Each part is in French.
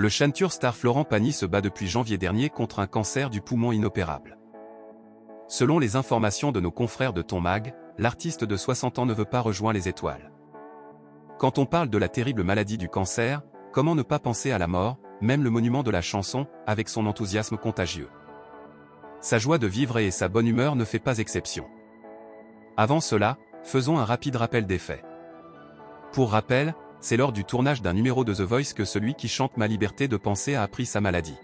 Le chanteur star Florent Pagny se bat depuis janvier dernier contre un cancer du poumon inopérable. Selon les informations de nos confrères de Ton Mag, l'artiste de 60 ans ne veut pas rejoindre les étoiles. Quand on parle de la terrible maladie du cancer, comment ne pas penser à la mort, même le monument de la chanson, avec son enthousiasme contagieux. Sa joie de vivre et sa bonne humeur ne fait pas exception. Avant cela, faisons un rapide rappel des faits. Pour rappel, c'est lors du tournage d'un numéro de The Voice que celui qui chante Ma liberté de penser a appris sa maladie.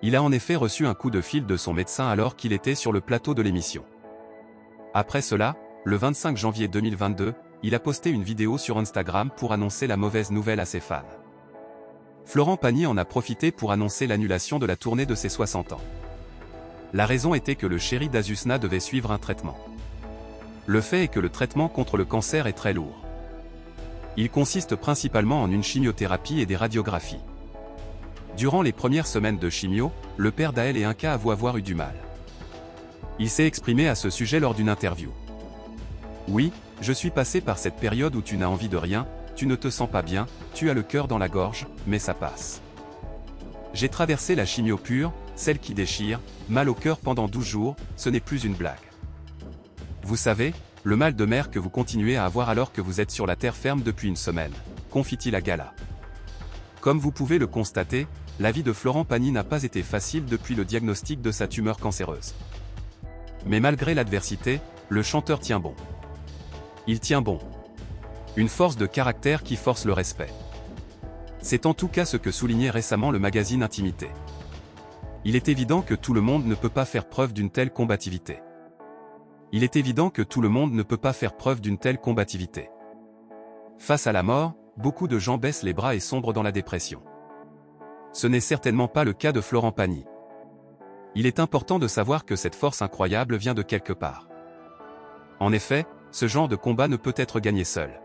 Il a en effet reçu un coup de fil de son médecin alors qu'il était sur le plateau de l'émission. Après cela, le 25 janvier 2022, il a posté une vidéo sur Instagram pour annoncer la mauvaise nouvelle à ses fans. Florent Pagny en a profité pour annoncer l'annulation de la tournée de ses 60 ans. La raison était que le chéri d'Azucena devait suivre un traitement. Le fait est que le traitement contre le cancer est très lourd. Il consiste principalement en une chimiothérapie et des radiographies. Durant les premières semaines de chimio, le père d'Aël et Inca avoue avoir eu du mal. Il s'est exprimé à ce sujet lors d'une interview. Oui, je suis passé par cette période où tu n'as envie de rien, tu ne te sens pas bien, tu as le cœur dans la gorge, mais ça passe. J'ai traversé la chimio pure, celle qui déchire, mal au cœur pendant 12 jours, ce n'est plus une blague. Vous savez, le mal de mer que vous continuez à avoir alors que vous êtes sur la terre ferme depuis une semaine, confie-t-il à Gala. Comme vous pouvez le constater, la vie de Florent Pagny n'a pas été facile depuis le diagnostic de sa tumeur cancéreuse. Mais malgré l'adversité, le chanteur tient bon. Il tient bon. Une force de caractère qui force le respect. C'est en tout cas ce que soulignait récemment le magazine Intimité. Il est évident que tout le monde ne peut pas faire preuve d'une telle combativité. Il est évident que tout le monde ne peut pas faire preuve d'une telle combativité. Face à la mort, beaucoup de gens baissent les bras et sombrent dans la dépression. Ce n'est certainement pas le cas de Florent Pagny. Il est important de savoir que cette force incroyable vient de quelque part. En effet, ce genre de combat ne peut être gagné seul.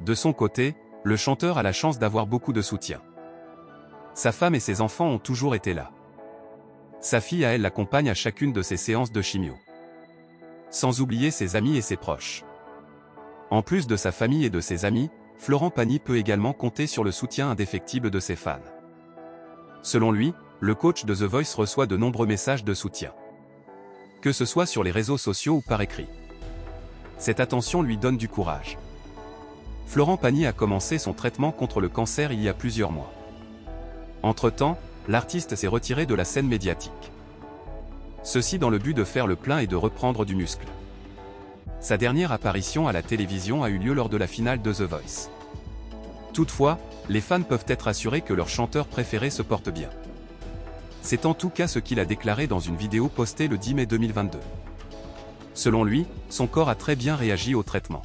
De son côté, le chanteur a la chance d'avoir beaucoup de soutien. Sa femme et ses enfants ont toujours été là. Sa fille à elle l'accompagne à chacune de ses séances de chimio. Sans oublier ses amis et ses proches. En plus de sa famille et de ses amis, Florent Pagny peut également compter sur le soutien indéfectible de ses fans. Selon lui, le coach de The Voice reçoit de nombreux messages de soutien. Que ce soit sur les réseaux sociaux ou par écrit. Cette attention lui donne du courage. Florent Pagny a commencé son traitement contre le cancer il y a plusieurs mois. Entre-temps, l'artiste s'est retiré de la scène médiatique. Ceci dans le but de faire le plein et de reprendre du muscle. Sa dernière apparition à la télévision a eu lieu lors de la finale de The Voice. Toutefois, les fans peuvent être assurés que leur chanteur préféré se porte bien. C'est en tout cas ce qu'il a déclaré dans une vidéo postée le 10 mai 2022. Selon lui, son corps a très bien réagi au traitement.